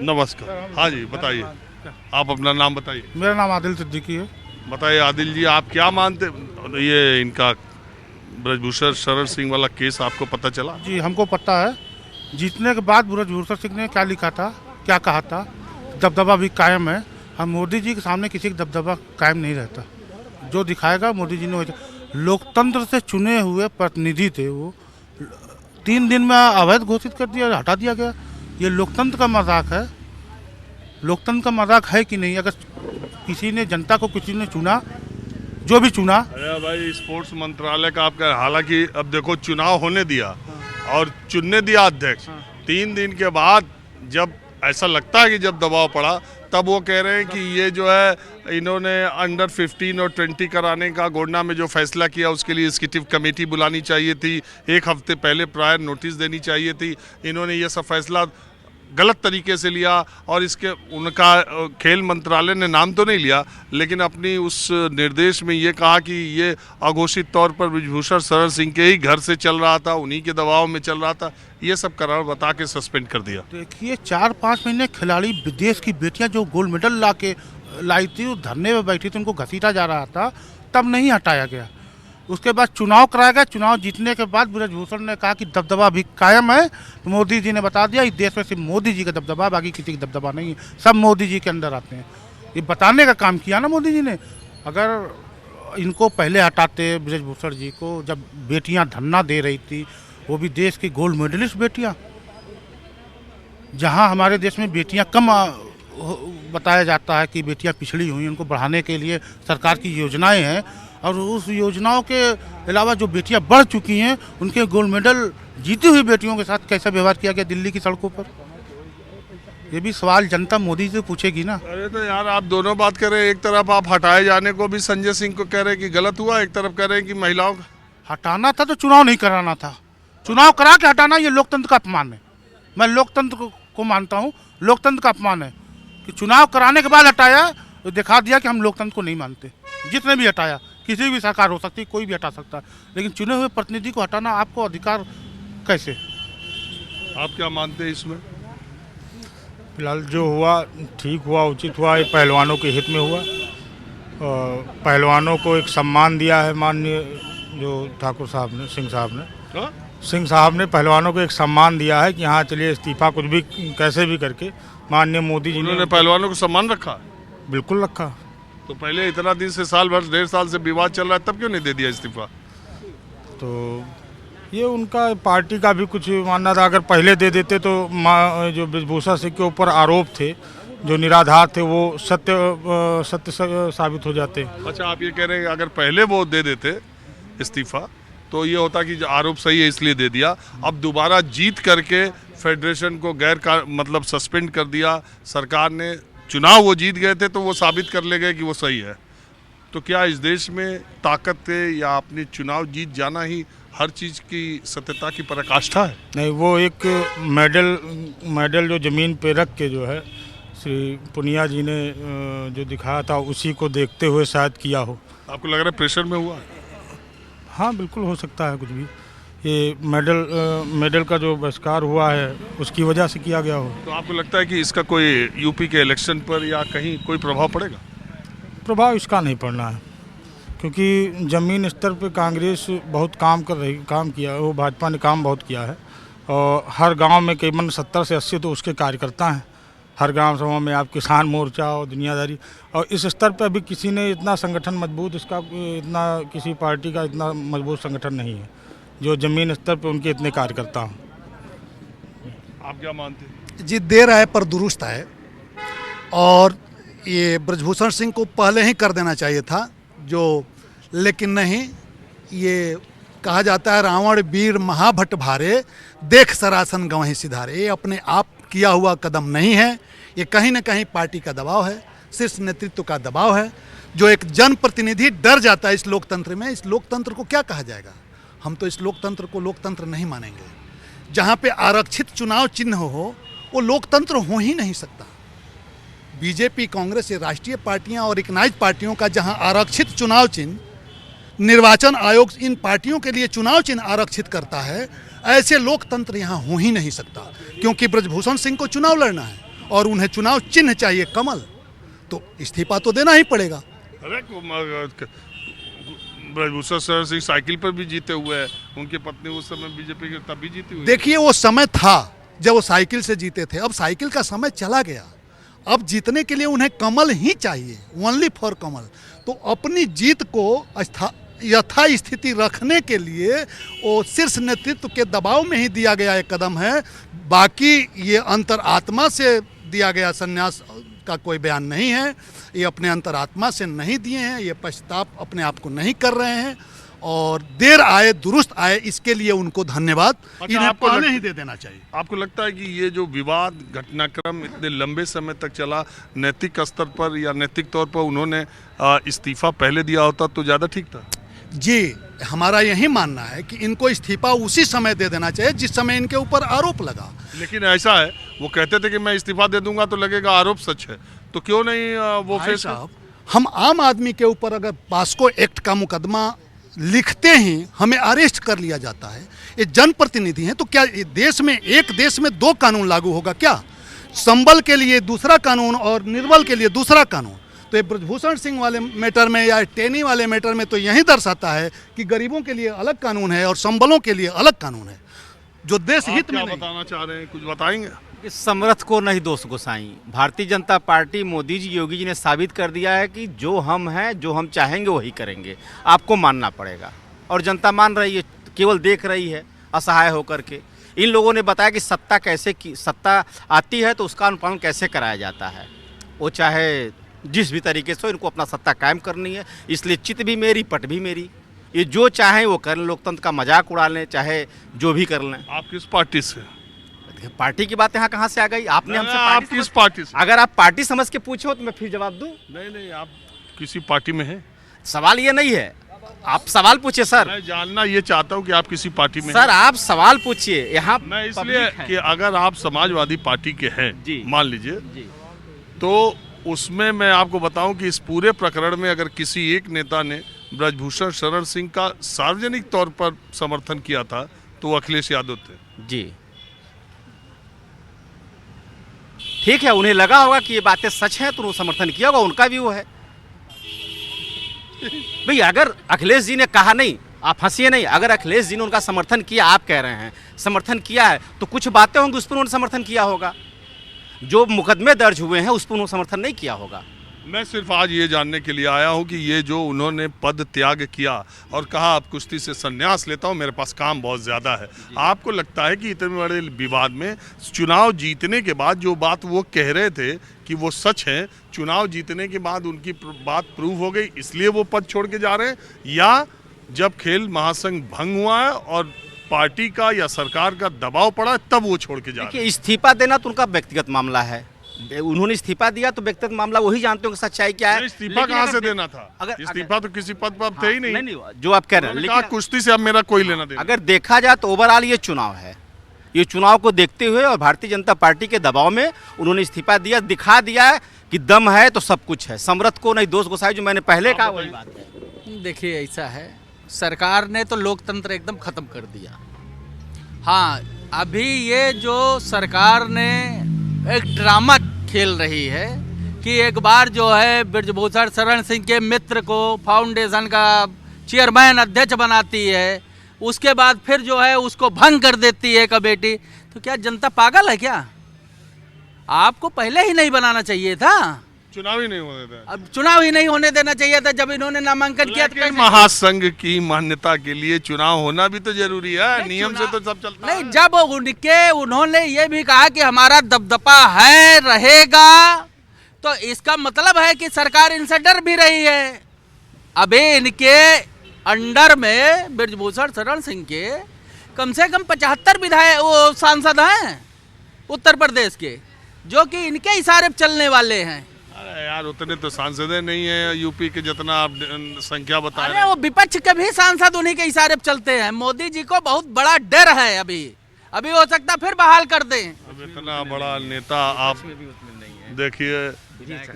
नमस्कार। हाँ जी, बताइए, आप अपना नाम बताइए। मेरा नाम आदिल सिद्दीकी है। बताइए आदिल जी, आप क्या मानते, ये इनका ब्रजभूषण शरण सिंह वाला केस आपको पता चला? जी हमको पता है। जीतने के बाद ब्रजभूषण सिंह ने क्या लिखा था, क्या कहा था, दबदबा भी कायम है। हम मोदी जी के सामने किसी का दबदबा कायम नहीं रहता। जो दिखाएगा मोदी जी ने। लोकतंत्र से चुने हुए प्रतिनिधि थे वो, 3 दिन में अवैध घोषित कर दिया, हटा दिया गया। ये लोकतंत्र का मजाक है। लोकतंत्र का मजाक है कि नहीं? अगर किसी ने जनता को किसी ने चुना, जो भी चुना। अरे भाई, स्पोर्ट्स मंत्रालय का आपका, हालांकि अब देखो चुनाव होने दिया और चुनने दिया अध्यक्ष, 3 दिन के बाद जब ऐसा लगता है कि जब दबाव पड़ा, तब वो कह रहे हैं कि ये जो है इन्होंने अंडर 15 और 20 कराने का गोंडा में जो फैसला किया उसके लिए एग्जीक्यूटिव कमेटी बुलानी चाहिए थी, 1 हफ्ते पहले प्रायर नोटिस देनी चाहिए थी। इन्होंने ये सब फैसला गलत तरीके से लिया और इसके उनका खेल मंत्रालय ने नाम तो नहीं लिया, लेकिन अपनी उस निर्देश में ये कहा कि ये अघोषित तौर पर ब्रजभूषण शरण सिंह के ही घर से चल रहा था, उन्हीं के दबाव में चल रहा था। ये सब कारण बता के सस्पेंड कर दिया। देखिए 4-5 महीने खिलाड़ी विदेश की बेटियां जो गोल्ड मेडल लाई थी, वो धरने में बैठी थी, उनको घसीटा जा रहा था, तब नहीं हटाया गया। उसके बाद चुनाव कराया गया। चुनाव जीतने के बाद ब्रजभूषण ने कहा कि दबदबा भी कायम है। तो मोदी जी ने बता दिया इस देश में सिर्फ मोदी जी का दबदबा, बाकी किसी का दबदबा नहीं है, सब मोदी जी के अंदर आते हैं। ये बताने का काम किया ना मोदी जी ने। अगर इनको पहले हटाते ब्रजभूषण जी को, जब बेटियां धरना दे रही थी, वो भी देश की गोल्ड मेडलिस्ट बेटियां, जहां हमारे देश में बेटियां कम बताया जाता है कि बेटियां पिछड़ी हुई, उनको बढ़ाने के लिए सरकार की योजनाएं हैं। और उस योजनाओं के अलावा जो बेटियां बढ़ चुकी हैं, उनके गोल्ड मेडल जीती हुई बेटियों के साथ कैसा व्यवहार किया गया दिल्ली की सड़कों पर, ये भी सवाल जनता मोदी से पूछेगी ना। अरे तो यार, आप दोनों बात कर रहे हैं। एक तरफ आप हटाए जाने को भी संजय सिंह को कह रहे हैं कि गलत हुआ, एक तरफ कह रहे हैं कि महिलाओं का हटाना था तो चुनाव नहीं कराना था। चुनाव करा के हटाना ये लोकतंत्र का अपमान है। मैं लोकतंत्र को मानता हूँ, लोकतंत्र का अपमान है कि चुनाव कराने के बाद हटाया तो दिखा दिया कि हम लोकतंत्र को नहीं मानते। जितने भी हटाया, किसी भी सरकार हो सकती, कोई भी हटा सकता है, लेकिन चुने हुए प्रतिनिधि को हटाना आपको अधिकार कैसे? आप क्या मानते हैं इसमें? फिलहाल जो हुआ ठीक हुआ, उचित हुआ, ये पहलवानों के हित में हुआ। और पहलवानों को एक सम्मान दिया है माननीय जो ठाकुर साहब ने, सिंह साहब ने, सिंह साहब ने पहलवानों को एक सम्मान दिया है कि हाँ चलिए इस्तीफा कुछ भी कैसे भी करके माननीय मोदी जी ने पहलवानों को सम्मान रखा। बिल्कुल रखा। तो पहले इतना दिन से, साल भर 1.5 साल से विवाद चल रहा है, तब क्यों नहीं दे दिया इस्तीफा? तो ये उनका पार्टी का भी कुछ मानना था। अगर पहले दे देते तो जो ब्रजभूषण सिंह के ऊपर आरोप थे जो निराधार थे, वो सत्य साबित हो जाते। अच्छा, आप ये कह रहे हैं अगर पहले वो दे देते इस्तीफा तो ये होता कि आरोप सही है इसलिए दे दिया। अब दोबारा जीत करके फेडरेशन को मतलब सस्पेंड कर दिया सरकार ने। चुनाव वो जीत गए थे तो वो साबित कर ले गए कि वो सही है। तो क्या इस देश में ताकत है या अपने चुनाव जीत जाना ही हर चीज़ की सत्यता की पराकाष्ठा है? नहीं, वो एक मेडल जो ज़मीन पे रख के जो है श्री पुनिया जी ने जो दिखाया था, उसी को देखते हुए शायद किया हो। आपको लग रहा है प्रेशर में हुआ है? हाँ बिल्कुल हो सकता है कुछ भी। ये मेडल का जो बहिष्कार हुआ है उसकी वजह से किया गया हो। तो आपको लगता है कि इसका कोई यूपी के इलेक्शन पर या कहीं कोई प्रभाव पड़ेगा? प्रभाव इसका नहीं पड़ना है, क्योंकि ज़मीन स्तर पे कांग्रेस बहुत काम किया है। वो भाजपा ने काम बहुत किया है और हर गांव में करीबन 70 से 80 तो उसके कार्यकर्ता हैं। हर गांव सभा में आप किसान मोर्चा और दुनियादारी, और इस स्तर पे अभी किसी ने इतना संगठन मजबूत, इतना किसी पार्टी का इतना मजबूत संगठन नहीं है जो ज़मीन स्तर पे उनके इतने कार्यकर्ता हों। आप क्या मानते हैं? जी, देर आए पर दुरुस्त आए, और ये ब्रजभूषण सिंह को पहले ही कर देना चाहिए था लेकिन नहीं। ये कहा जाता है रावण वीर महाभट भारे, देख सरासन गंवहि सिधारे। ये अपने आप किया हुआ कदम नहीं है, ये कहीं ना कहीं पार्टी का दबाव है, शीर्ष नेतृत्व का दबाव है। जो एक जनप्रतिनिधि डर जाता है इस लोकतंत्र में, इस लोकतंत्र को क्या कहा जाएगा? हम तो इस लोकतंत्र को लोकतंत्र नहीं मानेंगे। जहाँ पे आरक्षित चुनाव चिन्ह हो, वो लोकतंत्र हो ही नहीं सकता। बीजेपी, कांग्रेस, ये राष्ट्रीय पार्टियां और रिकग्नाइज्ड पार्टियों का जहां आरक्षित चुनाव चिन्ह, निर्वाचन आयोग इन पार्टियों के लिए चुनाव चिन्ह आरक्षित करता है, ऐसे लोकतंत्र यहां हो ही नहीं सकता। क्योंकि ब्रजभूषण सिंह को चुनाव लड़ना है और उन्हें चुनाव चिन्ह चाहिए कमल, तो इस्तीफा तो देना ही पड़ेगा। अरे ब्रजभूषण शरण सिंह साइकिल पर भी जीते हुए हैं, उनकी पत्नी उस समय बीजेपी की तब भी जीती हुई। देखिए वो समय था जब वो साइकिल से जीते थे, अब साइकिल का समय चला गया। अब जीतने के लिए उन्हें कमल ही चाहिए, ओनली फॉर कमल। तो अपनी जीत को यथास्थिति रखने के लिए वो शीर्ष नेतृत्व के दबाव में ही दिया गया एक कदम है। बाकी ये अंतरात्मा से दिया गया संन्यास का कोई बयान नहीं है, ये अपने अंतरात्मा से नहीं दिए हैं, ये पश्चाताप अपने आप को नहीं कर रहे हैं, और देर आए दुरुस्त आए इसके लिए उनको धन्यवाद इन्हें पहले ही दे देना चाहिए। आपको लगता है कि ये जो विवाद घटनाक्रम इतने लंबे समय तक चला, नैतिक स्तर पर या नैतिक तौर पर उन्होंने इस्तीफा पहले दिया होता तो ज़्यादा ठीक था? जी, हमारा यही मानना है कि इनको इस्तीफा उसी समय दे देना चाहिए जिस समय इनके ऊपर आरोप लगा। लेकिन ऐसा है, वो कहते थे कि मैं इस्तीफा दे दूंगा तो लगेगा आरोप सच है, तो क्यों नहीं वो फेस? हम आम आदमी के ऊपर अगर पास्को एक्ट का मुकदमा लिखते ही हमें अरेस्ट कर लिया जाता है, ये जनप्रतिनिधि हैं, तो क्या देश में एक देश में दो कानून लागू होगा क्या? संबल के लिए दूसरा कानून और निर्बल के लिए दूसरा कानून। तो ये ब्रजभूषण सिंह वाले मैटर में या टेनी वाले मैटर में तो यही दर्शाता है कि गरीबों के लिए अलग कानून है और संबलों के लिए अलग कानून है, जो देश हित में नहीं। बताना चाह रहे हैं, कुछ बताएंगे? इस समर्थ को नहीं दोष गोसाई। भारतीय जनता पार्टी, मोदी जी, योगी जी ने साबित कर दिया है कि जो हम हैं, जो हम चाहेंगे वही करेंगे। आपको मानना पड़ेगा, और जनता मान रही है, केवल देख रही है असहाय होकर के। इन लोगों ने बताया कि सत्ता आती है तो उसका अनुपालन कैसे कराया जाता है। वो चाहे जिस भी तरीके से इनको अपना सत्ता कायम करनी है, इसलिए चित भी मेरी पट भी मेरी। ये जो चाहें वो कर लें, लोकतंत्र का मजाक उड़ा लें, चाहे जो भी कर लें। आप किस पार्टी से? पार्टी की बात यहाँ कहाँ से आ गई? आपने हमसे आप किस पार्टी से? अगर आप पार्टी समझ के पूछे हो तो मैं फिर जवाब दूं? नहीं, आप किसी पार्टी में हैं? सवाल ये नहीं है, आप सवाल पूछिए सर। मैं जानना ये चाहता हूँ कि आप किसी पार्टी में सर, आप सवाल पूछिए। यहाँ मैं इसलिए कि अगर आप समाजवादी पार्टी के हैं, मान लीजिए, तो उसमें मैं आपको बताऊं कि इस पूरे प्रकरण में अगर किसी एक नेता ने ब्रजभूषण शरण सिंह का सार्वजनिक तौर पर समर्थन किया था तो वो अखिलेश यादव थे। जी, ठीक है, उन्हें लगा होगा कि ये बातें सच हैं तो उन्होंने समर्थन किया होगा, उनका व्यू है। भाई अगर अखिलेश जी ने कहा, नहीं आप हंसिए नहीं, अगर अखिलेश जी ने उनका समर्थन किया, आप कह रहे हैं समर्थन किया है, तो कुछ बातें होंगी उस पर उन्होंने समर्थन किया होगा। जो मुकदमे दर्ज हुए हैं उस पर उन्होंने समर्थन नहीं किया होगा। मैं सिर्फ आज ये जानने के लिए आया हूँ कि ये जो उन्होंने पद त्याग किया और कहा अब कुश्ती से संन्यास लेता हूँ, मेरे पास काम बहुत ज़्यादा है, आपको लगता है कि इतने बड़े विवाद में चुनाव जीतने के बाद जो बात वो कह रहे थे कि वो सच है, चुनाव जीतने के बाद उनकी बात प्रूव हो गई इसलिए वो पद छोड़ के जा रहे हैं, या जब खेल महासंघ भंग हुआ है और पार्टी का या सरकार का दबाव पड़ा तब वो छोड़ के जा रहे हैं? इस्तीफा देना तो उनका व्यक्तिगत मामला है, उन्होंने इस्तीफा दिया तो व्यक्तिगत मामला, वही जानते हो कि सच्चाई क्या है। इस्तीफा कहाँ से देना था? अगर इस्तीफा तो किसी पद पर थे ही नहीं, जो आप कह रहे हैं, लेकिन कुश्ती से अब मेरा कोई लेना देना। अगर देखा जाए तो ओवरऑल ये चुनाव है, ये चुनाव को देखते हुए और भारतीय जनता पार्टी के दबाव में उन्होंने इस्तीफा दिया, दिखा दिया है कि दम है तो सब कुछ है। समर्थ को नहीं दोष गोसाई, जो मैंने पहले कहा वही बात है। देखिए ऐसा है, सरकार ने तो लोकतंत्र एकदम खत्म कर दिया। हाँ, अभी ये जो सरकार ने एक ड्रामा खेल रही है कि एक बार जो है ब्रजभूषण शरण सिंह के मित्र को फाउंडेशन का चेयरमैन अध्यक्ष बनाती है, उसके बाद फिर जो है उसको भंग कर देती है कमेटी। तो क्या जनता पागल है क्या? आपको पहले ही नहीं बनाना चाहिए था, चुनाव ही नहीं होने देना। अब चुनाव ही नहीं होने देना चाहिए था जब इन्होंने नामांकन किया। तो महासंघ की मान्यता के लिए चुनाव होना भी तो जरूरी है, नियम से तो सब चलता है। नहीं, जब उन्होंने ये भी कहा कि हमारा दबदबा है, रहेगा, तो इसका मतलब है कि सरकार इनसे डर भी रही है। अबे इनके अंडर में ब्रजभूषण शरण सिंह के कम से कम 75 विधायक वो सांसद हैं उत्तर प्रदेश के, जो कि इनके इशारे पे चलने वाले हैं। अरे यार, उतने तो सांसद नहीं है यूपी के जितना आप संख्या बता रहे हैं। वो विपक्ष के भी सांसद उन्हीं के इशारे पे चलते हैं। मोदी जी को बहुत बड़ा डर है, अभी हो सकता फिर बहाल कर दें। अब इतना बड़ा नेता आप देखिए,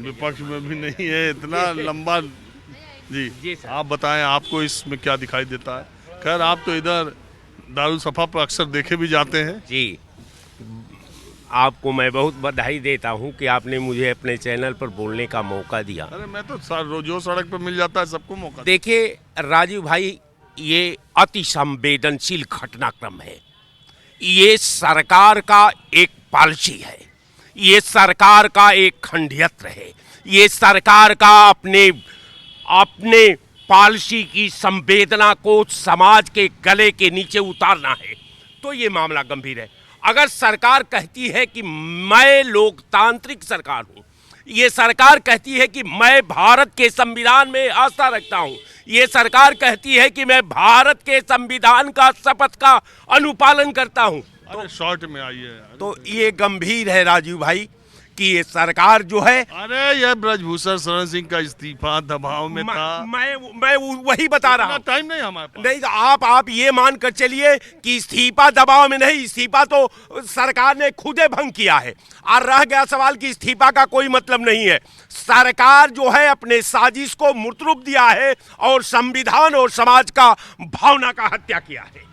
विपक्ष में भी नहीं है, इतना लंबा। जी आप बताएं, आपको इसमें क्या दिखाई देता है? खैर, आप तो इधर दारुल सफा पर अक्सर देखे भी जाते हैं। जी, आपको मैं बहुत बधाई देता हूं कि आपने मुझे अपने चैनल पर बोलने का मौका दिया। अरे मैं तो रोजो सड़क पे मिल जाता है सबको मौका। देखिए राजीव भाई, ये अति संवेदनशील घटनाक्रम है। ये सरकार का एक पॉलिसी है, ये सरकार का एक खंडयंत्र है, ये सरकार का अपने पॉलिसी की संवेदना को समाज के गले के नीचे उतारना है। तो ये मामला गंभीर है। अगर सरकार कहती है कि मैं लोकतांत्रिक सरकार हूं, ये सरकार कहती है कि मैं भारत के संविधान में आस्था रखता हूं, ये सरकार कहती है कि मैं भारत के संविधान का शपथ का अनुपालन करता हूं, तो शॉर्ट में आइए। तो ये गंभीर है राजीव भाई कि ये सरकार जो है। अरे ये ब्रजभूषण शरण सिंह का इस्तीफा दबाव में था। मैं वही बता रहा हूँ। टाइम नहीं हमारे पास। नहीं, तो आप ये मान कर चलिए कि इस्तीफा दबाव में नहीं, इस्तीफा तो सरकार ने खुदे भंग किया है। और रह गया सवाल कि इस्तीफा का कोई मतलब नहीं है। सरकार जो है अपने साजिश को मूर्त रूप दिया है और संविधान और समाज का भावना का हत्या किया है।